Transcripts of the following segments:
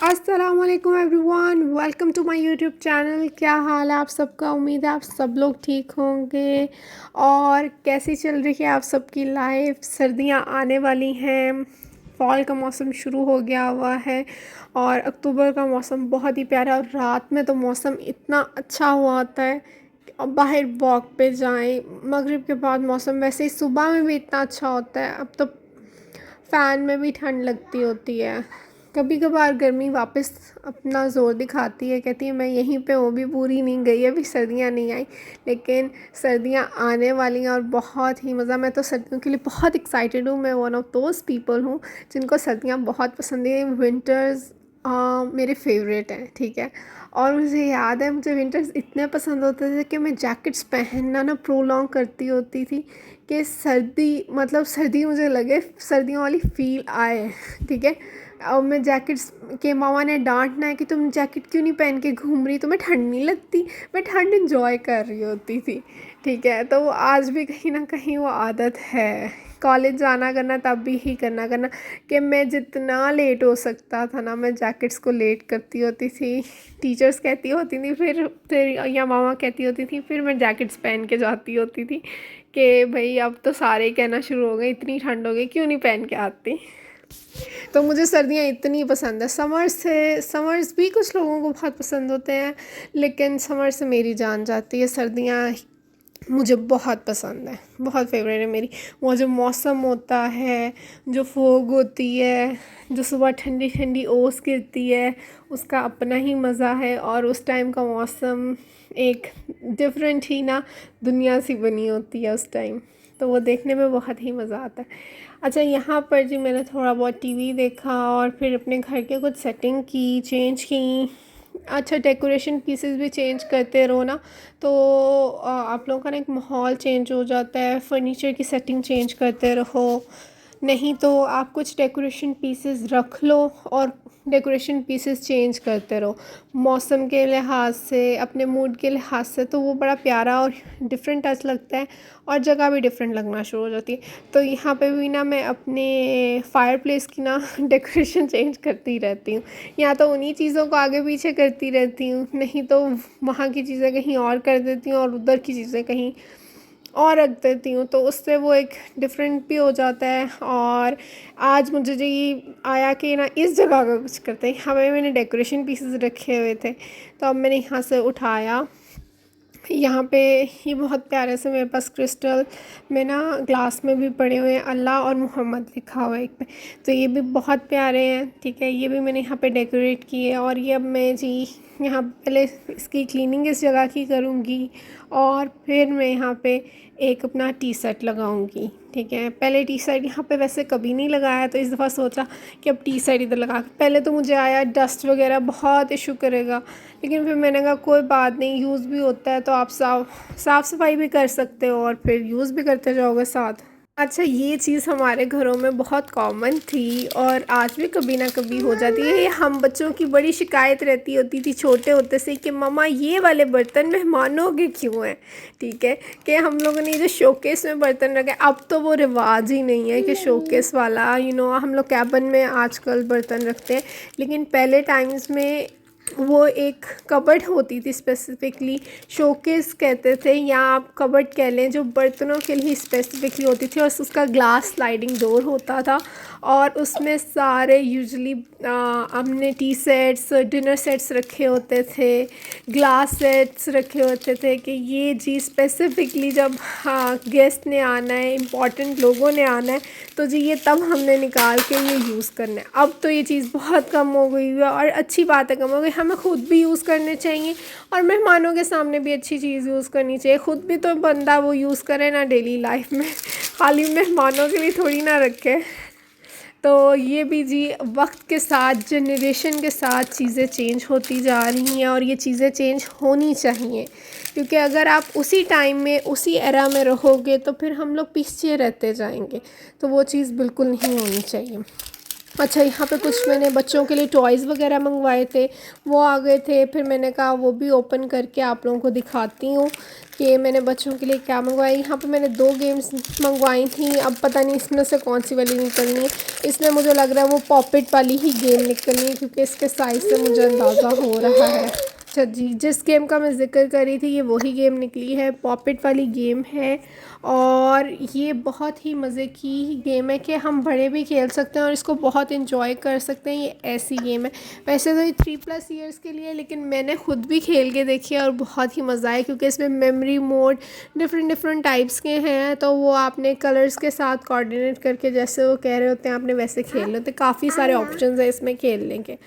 अस्सलामुअलैकुम everyone, welcome to my YouTube channel. क्या हाल है आप सबका? उम्मीद है आप सब लोग ठीक होंगे। और कैसी चल रही है आप सबकी लाइफ? सर्दियां आने वाली हैं, फॉल का मौसम शुरू हो गया हुआ है और अक्टूबर का मौसम बहुत ही प्यारा। और रात में तो मौसम इतना अच्छा हुआ होता है कि अब बाहर वॉक पे जाएं। मगरिब के बाद मौसम वैसे ही सुबह में भी इतना अच्छा होता है। अब तो फ़ैन में भी ठंड लगती होती है। कभी कभार गर्मी वापस अपना ज़ोर दिखाती है, कहती है मैं यहीं पे हूँ, भी पूरी नहीं गई, अभी सर्दियाँ नहीं आई। लेकिन सर्दियाँ आने वाली हैं और बहुत ही मज़ा। मैं तो सर्दियों के लिए बहुत एक्साइटेड हूँ। मैं वन ऑफ दोज़ पीपल हूँ जिनको सर्दियाँ बहुत पसंद है। विंटर्स मेरे फेवरेट हैं, ठीक है। और मुझे याद है, मुझे विंटर्स इतने पसंद होते थे कि मैं जैकेट्स पहनना ना प्रोलॉन्ग करती होती थी कि सर्दी मतलब सर्दी मुझे लगे, सर्दियों वाली फ़ील आए, ठीक है। और मैं जैकेट्स के मामा ने डांटना है कि तुम जैकेट क्यों नहीं पहन के घूम रही, तुम्हें ठंड नहीं लगती। मैं ठंड इंजॉय कर रही होती थी, ठीक है। तो वो आज भी कहीं ना कहीं वो आदत है। कॉलेज जाना करना तब भी ही करना कि मैं जितना लेट हो सकता था ना, मैं जैकेट्स को लेट करती होती थी। टीचर्स कहती होती थी, फिर या मामा कहती होती थी, फिर मैं जैकेट्स पहन के जाती होती थी कि भाई अब तो सारे कहना शुरू हो गए, इतनी ठंड हो गई, क्यों नहीं पहन के आती। तो मुझे सर्दियाँ इतनी पसंद है। समर्स भी कुछ लोगों को बहुत पसंद होते हैं, लेकिन समर से मेरी जान जाती है। सर्दियाँ मुझे बहुत पसंद है, बहुत फेवरेट है मेरी। वो जो मौसम होता है, जो फोग होती है, जो सुबह ठंडी ठंडी ओस गिरती है, उसका अपना ही मज़ा है। और उस टाइम का मौसम एक डिफरेंट ही ना दुनिया सी बनी होती है उस टाइम। तो वो देखने में बहुत ही मज़ा आता है। अच्छा, यहाँ पर जी मैंने थोड़ा बहुत टीवी देखा और फिर अपने घर के कुछ सेटिंग की, चेंज की। अच्छा, डेकोरेशन पीसेस भी चेंज करते रहो ना, तो आप लोगों का ना एक माहौल चेंज हो जाता है। फर्नीचर की सेटिंग चेंज करते रहो, नहीं तो आप कुछ डेकोरेशन पीसेस रख लो और डेकोरेशन पीसेस चेंज करते रहो मौसम के लिहाज से, अपने मूड के लिहाज से। तो वो बड़ा प्यारा और डिफरेंट टच लगता है और जगह भी डिफरेंट लगना शुरू हो जाती है। तो यहाँ पे भी ना मैं अपने फायर प्लेस की ना डेकोरेशन चेंज करती रहती हूँ। या तो उन्हीं चीज़ों को आगे पीछे करती रहती हूँ, नहीं तो वहाँ की चीज़ें कहीं और कर देती हूँ और उधर की चीज़ें कहीं और रख देती हूँ। तो उससे वो एक डिफरेंट भी हो जाता है। और आज मुझे जो ये आया कि ना इस जगह का कुछ करते हैं। यहाँ पे मैंने डेकोरेशन पीसेस रखे हुए थे, तो अब मैंने यहाँ से उठाया। यहाँ पे ये बहुत प्यारे से मेरे पास क्रिस्टल में ना ग्लास में भी पड़े हुए हैं, अल्लाह और मोहम्मद लिखा हुआ है एक पे। तो ये भी बहुत प्यारे हैं, ठीक है। ये भी मैंने यहाँ पे डेकोरेट किए। और ये अब मैं जी यहाँ पहले इसकी क्लीनिंग इस जगह की करूँगी और फिर मैं यहाँ पे एक अपना टी शर्ट लगाऊंगी, ठीक है। पहले टी शर्ट यहाँ पे वैसे कभी नहीं लगाया, तो इस दफ़ा सोचा कि अब टी शर्ट इधर लगा। पहले तो मुझे आया डस्ट वगैरह बहुत इशू करेगा, लेकिन फिर मैंने कहा कोई बात नहीं, यूज़ भी होता है तो आप साफ़ सफाई भी कर सकते हो और फिर यूज़ भी करते जाओगे साथ। अच्छा, ये चीज़ हमारे घरों में बहुत कॉमन थी और आज भी कभी ना कभी हो जाती है। ये हम बच्चों की बड़ी शिकायत रहती होती थी छोटे होते से कि मम्मा ये वाले बर्तन मेहमानों के क्यों हैं, ठीक है। कि हम लोगों ने जो शोकेस में बर्तन रखे, अब तो वो रिवाज ही नहीं है कि शोकेस वाला, हम लोग कैबिन में आजकल बर्तन रखते हैं। लेकिन पहले टाइम्स में वो एक कबर्ड होती थी, स्पेसिफिकली शोकेस कहते थे, या आप कबर्ड कह लें, जो बर्तनों के लिए स्पेसिफिकली होती थी। और उसका ग्लास स्लाइडिंग डोर होता था और उसमें सारे यूजुअली हमने टी सेट्स, डिनर सेट्स रखे होते थे, ग्लास सेट्स रखे होते थे कि ये जी स्पेसिफिकली जब गेस्ट ने आना है, इम्पॉर्टेंट लोगों ने आना है, तो जी ये तब हमने निकाल के ये यूज़ करना है। अब तो ये चीज़ बहुत कम हो गई है और अच्छी बात है, कम हो गई। हमें खुद भी यूज़ करने चाहिए और मेहमानों के सामने भी अच्छी चीज़ यूज़ करनी चाहिए। खुद भी तो बंदा वो यूज़ करे ना डेली लाइफ में, खाली मेहमानों के लिए थोड़ी ना रखे। तो ये भी जी वक्त के साथ, जनरेशन के साथ चीज़ें चेंज होती जा रही हैं और ये चीज़ें चेंज होनी चाहिए, क्योंकि अगर आप उसी टाइम में, उसी एरा में रहोगे तो फिर हम लोग पीछे रहते जाएंगे। तो वो चीज़ बिल्कुल नहीं होनी चाहिए। अच्छा, यहाँ पे कुछ मैंने बच्चों के लिए टॉयज़ वगैरह मंगवाए थे, वो आ गए थे। फिर मैंने कहा वो भी ओपन करके आप लोगों को दिखाती हूँ कि मैंने बच्चों के लिए क्या मंगवाया। यहाँ पे मैंने 2 गेम्स मंगवाई थी, अब पता नहीं इसमें से कौन सी वाली निकलनी है। इसमें मुझे लग रहा है वो पॉपेट वाली ही गेम निकलनी है, क्योंकि इसके साइज़ से मुझे अंदाज़ा हो रहा है। अच्छा जी, जिस गेम का मैं ज़िक्र कर रही थी ये वही गेम निकली है, पॉपेट वाली गेम है। और ये बहुत ही मज़े की गेम है कि हम बड़े भी खेल सकते हैं और इसको बहुत इंजॉय कर सकते हैं। ये ऐसी गेम है, वैसे तो ये 3+ ईयर्स के लिए, लेकिन मैंने ख़ुद भी खेल के देखी है और बहुत ही मज़ा आया, क्योंकि इसमें मेमोरी मोड डिफरेंट टाइप्स के हैं। तो वो आपने कलर्स के साथ कोऑर्डिनेट करके जैसे वो कह रहे होते हैं आपने वैसे खेल लेते, काफ़ी सारे ऑप्शंस हैं इसमें खेलने के।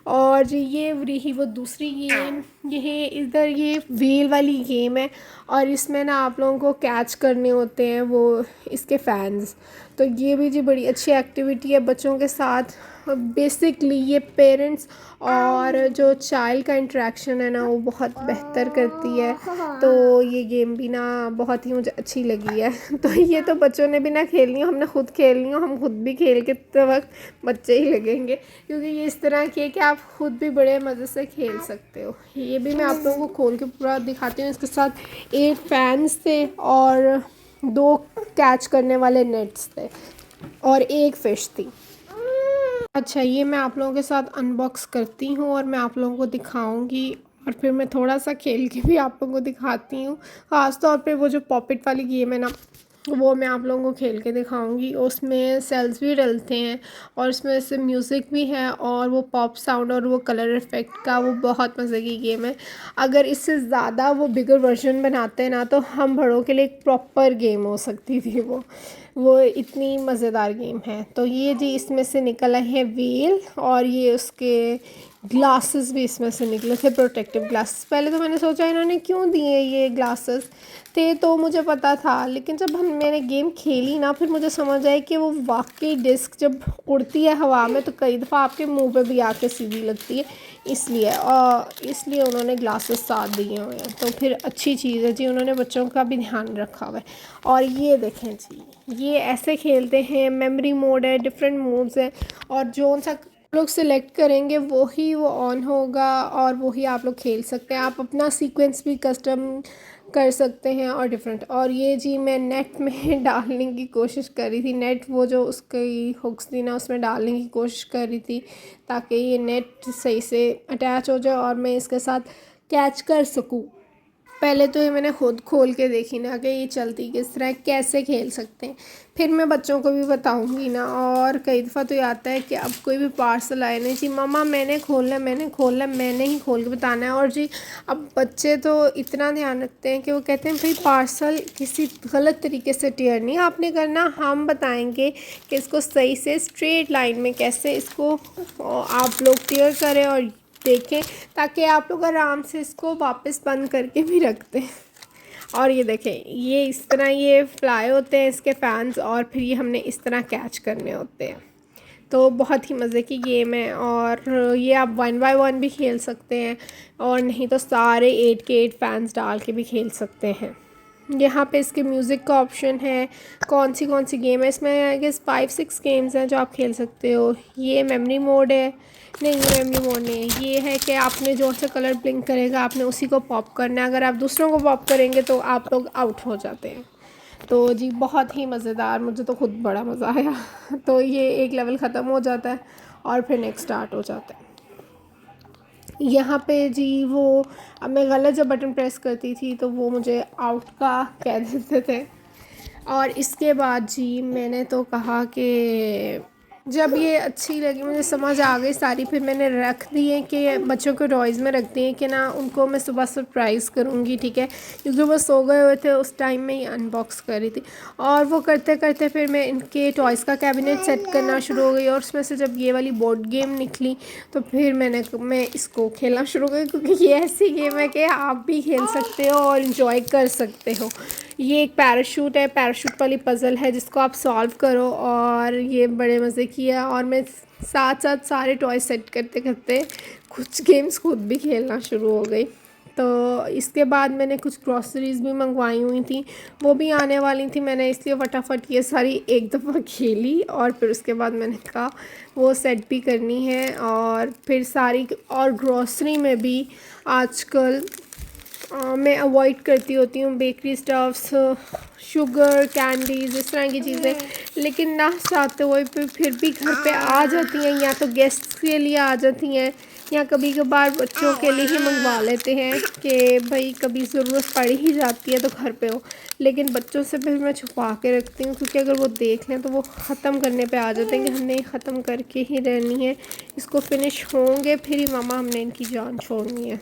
और जी ये रही वो दूसरी गेम, ये इधर ये व्हील वाली गेम है और इसमें ना आप लोगों को कैच करने होते हैं वो इसके फैंस। तो ये भी जी बड़ी अच्छी एक्टिविटी है बच्चों के साथ। बेसिकली ये पेरेंट्स और जो चाइल्ड का इंटरेक्शन है ना वो बहुत बेहतर करती है। तो ये गेम भी ना बहुत ही मुझे अच्छी लगी है। तो ये तो बच्चों ने भी ना खेलनी हो, हमने खुद खेलनी हो, हम खुद भी खेल के तो वक्त बच्चे ही लगेंगे, क्योंकि ये इस तरह की है कि आप खुद भी बड़े मज़े से खेल सकते हो। ये भी मैं आप लोगों को खोल के पूरा दिखाती हूँ। इसके साथ 8 फैंस थे और 2 कैच करने वाले नेट्स थे और 1 फ़िश थी। अच्छा, ये मैं आप लोगों के साथ अनबॉक्स करती हूँ और मैं आप लोगों को दिखाऊंगी और फिर मैं थोड़ा सा खेल के भी आप लोगों को दिखाती हूँ। ख़ास तौर पे वो जो पॉपेट वाली गेम है ना वो मैं आप लोगों को खेल के दिखाऊंगी। उसमें सेल्स भी डलते हैं और उसमें से म्यूज़िक भी है और वो पॉप साउंड और वो कलर इफ़ेक्ट का वो बहुत मज़े की गेम है। अगर इससे ज़्यादा वो बिगर वर्जन बनाते हैं ना तो हम बड़ों के लिए एक प्रॉपर गेम हो सकती थी वो इतनी मज़ेदार गेम है। तो ये जी इसमें से निकला है व्हील और ये उसके ग्लासेस भी इसमें से निकले थे, प्रोटेक्टिव ग्लासेस। पहले तो मैंने सोचा इन्होंने क्यों दिए ये ग्लासेस थे, तो मुझे पता था, लेकिन जब मैंने गेम खेली ना फिर मुझे समझ आया कि वो वाकई डिस्क जब उड़ती है हवा में तो कई दफ़ा आपके मुंह पे भी आके सीधी लगती है, इसलिए उन्होंने ग्लासेस साथ दिए हुए हैं। तो फिर अच्छी चीज़ है जी, उन्होंने बच्चों का भी ध्यान रखा हुआ है। और ये देखें जी, ये ऐसे खेलते हैं, मेमोरी मोड है, डिफरेंट मोड्स हैं और जो सा लोग सिलेक्ट करेंगे वो ऑन होगा और वही आप लोग खेल सकते हैं। आप अपना सीक्वेंस भी कस्टम कर सकते हैं और डिफरेंट। और ये जी मैं नेट में डालने की कोशिश कर रही थी, नेट वो जो उसकी हुक्स थी ना उसमें डालने की कोशिश कर रही थी ताकि ये नेट सही से अटैच हो जाए और मैं इसके साथ कैच कर सकूँ। पहले तो ये मैंने खुद खोल के देखी ना कि ये चलती किस तरह, कैसे खेल सकते हैं, फिर मैं बच्चों को भी बताऊंगी ना। और कई दफ़ा तो ये आता है कि अब कोई भी पार्सल आए नहीं जी मम्मा मैंने खोलना मैंने ही खोल के बताना है। और जी अब बच्चे तो इतना ध्यान रखते हैं कि वो कहते हैं भाई पार्सल किसी गलत तरीके से टेयर नहीं आपने करना, हम बताएंगे कि इसको सही से स्ट्रेट लाइन में कैसे इसको आप लोग टेयर करें और देखें, ताकि आप लोग आराम से इसको वापस बंद करके भी रख दें। और ये देखें ये इस तरह ये फ्लाई होते हैं इसके फैंस और फिर ये हमने इस तरह कैच करने होते हैं। तो बहुत ही मज़े की गेम है और ये आप 1 बाय 1 भी खेल सकते हैं और नहीं तो सारे 8 के 8 फैंस डाल के भी खेल सकते हैं। यहाँ पे इसके म्यूज़िक का ऑप्शन है, कौन सी गेम है इसमें, आई गेस 5-6 गेम्स हैं जो आप खेल सकते हो। ये मेमोरी मोड है, नहीं ये मेमोरी मोड नहीं है, ये है कि आपने जो सा कलर ब्लिंक करेगा आपने उसी को पॉप करना है, अगर आप दूसरों को पॉप करेंगे तो आप लोग आउट हो जाते हैं। तो जी बहुत ही मज़ेदार, मुझे तो खुद बड़ा मज़ा आया। तो ये एक लेवल ख़त्म हो जाता है और फिर नेक्स्ट स्टार्ट हो जाता है। यहाँ पे जी वो अब मैं गलत जब बटन प्रेस करती थी तो वो मुझे आउट का कह देते थे। और इसके बाद जी मैंने तो कहा कि जब ये अच्छी लगी मुझे समझ आ गई सारी, फिर मैंने रख दिए कि बच्चों के टॉयज़ में रख दिए कि ना उनको मैं सुबह सरप्राइज़ करूँगी, ठीक है, क्योंकि वो सो गए हुए थे उस टाइम में ही अनबॉक्स कर रही थी। और वो करते करते फिर मैं इनके टॉयज़ का कैबिनेट सेट करना शुरू हो गई और उसमें से जब ये वाली बोर्ड गेम निकली तो फिर मैं इसको खेलना शुरू हो गई, क्योंकि ये ऐसी गेम है कि आप भी खेल सकते हो और इन्जॉय कर सकते हो। ये एक पैराशूट है, पैराशूट वाली पज़ल है जिसको आप सॉल्व करो और ये बड़े मज़े की है। और मैं साथ साथ सारे टॉय सेट करते करते कुछ गेम्स खुद भी खेलना शुरू हो गई। तो इसके बाद मैंने कुछ ग्रॉसरीज़ भी मंगवाई हुई थी, वो भी आने वाली थी, मैंने इसलिए फटाफट ये सारी एक दफ़ा खेली और फिर उसके बाद मैंने कहा वो सेट भी करनी है। और फिर सारी और ग्रॉसरी में भी आजकल मैं अवॉइड करती होती हूँ बेकरी स्टफ्स, शुगर, कैंडीज़, इस तरह की चीज़ें, लेकिन ना चाहते हुए फिर भी घर पे आ जाती हैं, या तो गेस्ट्स के लिए आ जाती हैं या कभी कभार बच्चों के लिए ही मंगवा लेते हैं कि भाई कभी ज़रूरत पड़ ही जाती है तो घर पे हो। लेकिन बच्चों से फिर मैं छुपा के रखती हूँ, क्योंकि अगर वो देख लें तो वो ख़त्म करने पे आ जाते हैं कि हमने ख़त्म करके ही रहनी है, इसको फिनिश होंगे फिर ही मामा हमने इनकी जान छोड़नी है।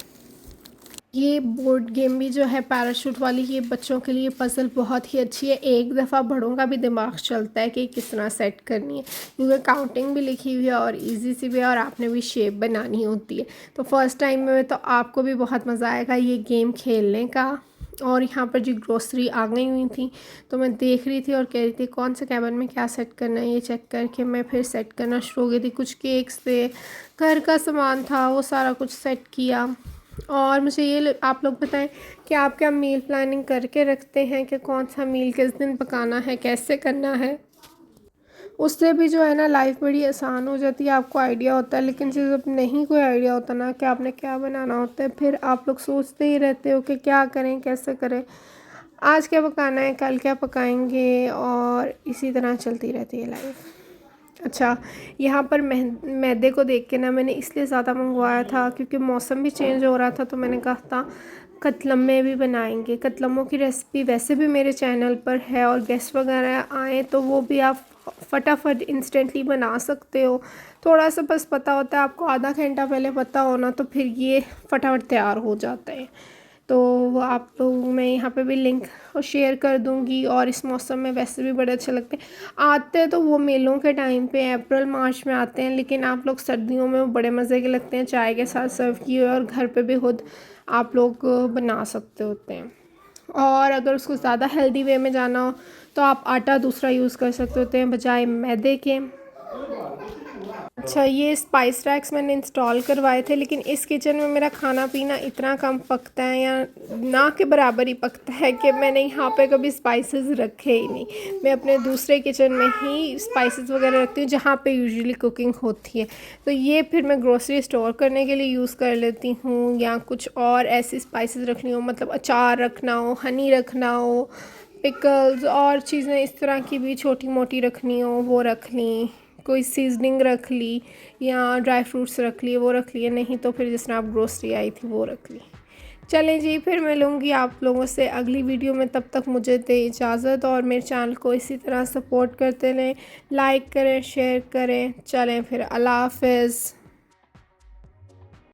ये बोर्ड गेम भी जो है पैराशूट वाली, ये बच्चों के लिए पज़ल बहुत ही अच्छी है। एक दफ़ा बड़ों का भी दिमाग चलता है कि किस तरह सेट करनी है, क्योंकि काउंटिंग भी लिखी हुई है और इजी सी भी है, और आपने भी शेप बनानी होती है। तो फर्स्ट टाइम में तो आपको भी बहुत मज़ा आएगा ये गेम खेलने का। और यहाँ पर जी ग्रोसरी आ गई हुई थी, तो मैं देख रही थी और कह रही थी कौन से कैबिन में क्या सेट करना है, ये चेक करके मैं फिर सेट करना शुरू हो गई थी। कुछ केक्स थे, घर का सामान था, वो सारा कुछ सेट किया। और मुझे ये आप लोग बताएं कि आप क्या मील प्लानिंग करके रखते हैं कि कौन सा मील किस दिन पकाना है, कैसे करना है। उससे भी जो है ना लाइफ बड़ी आसान हो जाती है, आपको आइडिया होता है। लेकिन जब नहीं कोई आइडिया होता ना कि आपने क्या बनाना होता है, फिर आप लोग सोचते ही रहते हो कि क्या करें, कैसे करें, आज क्या पकाना है, कल क्या पकाएंगे, और इसी तरह चलती रहती है लाइफ। अच्छा, यहाँ पर मैदे को देख के ना मैंने इसलिए ज़्यादा मंगवाया था क्योंकि मौसम भी चेंज हो रहा था, तो मैंने कहा था कतलम्मे भी बनाएंगे। कतलम्मों की रेसिपी वैसे भी मेरे चैनल पर है, और गेस्ट वगैरह आए तो वो भी आप फटाफट इंस्टेंटली बना सकते हो। थोड़ा सा बस पता होता है आपको, आधा घंटा पहले पता होना, तो फिर ये फटाफट तैयार हो जाता है। तो वो आप लोग मैं यहाँ पे भी लिंक शेयर कर दूँगी। और इस मौसम में वैसे भी बड़े अच्छे लगते हैं। आते हैं तो वो मेलों के टाइम पे अप्रैल मार्च में आते हैं, लेकिन आप लोग सर्दियों में वो बड़े मज़े के लगते हैं, चाय के साथ सर्व किए, और घर पे भी खुद आप लोग बना सकते होते हैं। और अगर उसको ज़्यादा हेल्दी वे में जाना हो तो आप आटा दूसरा यूज़ कर सकते होते हैं बजाय मैदे के। अच्छा, ये स्पाइस रैक्स मैंने इंस्टॉल करवाए थे, लेकिन इस किचन में मेरा खाना पीना इतना कम पकता है, या ना के बराबर ही पकता है, कि मैंने यहाँ पे कभी स्पाइसेस रखे ही नहीं। मैं अपने दूसरे किचन में ही स्पाइसेस वगैरह रखती हूँ जहाँ पे यूजुअली कुकिंग होती है। तो ये फिर मैं ग्रोसरी स्टोर करने के लिए यूज़ कर लेती हूँ, या कुछ और ऐसी स्पाइसेस रखनी हो, मतलब अचार रखना हो, हनी रखना हो, पिकल्स और चीज़ें इस तरह की भी छोटी मोटी रखनी हो वो रख ली, कोई सीजनिंग रख ली, या ड्राई फ्रूट्स रख लिए वो रख लिए, नहीं तो फिर जिस तरह आप ग्रोसरी आई थी वो रख ली। चलें जी, फिर मिलूँगी आप लोगों से अगली वीडियो में, तब तक मुझे दें इजाज़त, और मेरे चैनल को इसी तरह सपोर्ट करते रहें, लाइक करें, शेयर करें। चलें फिर, अल्लाह हाफ़िज़।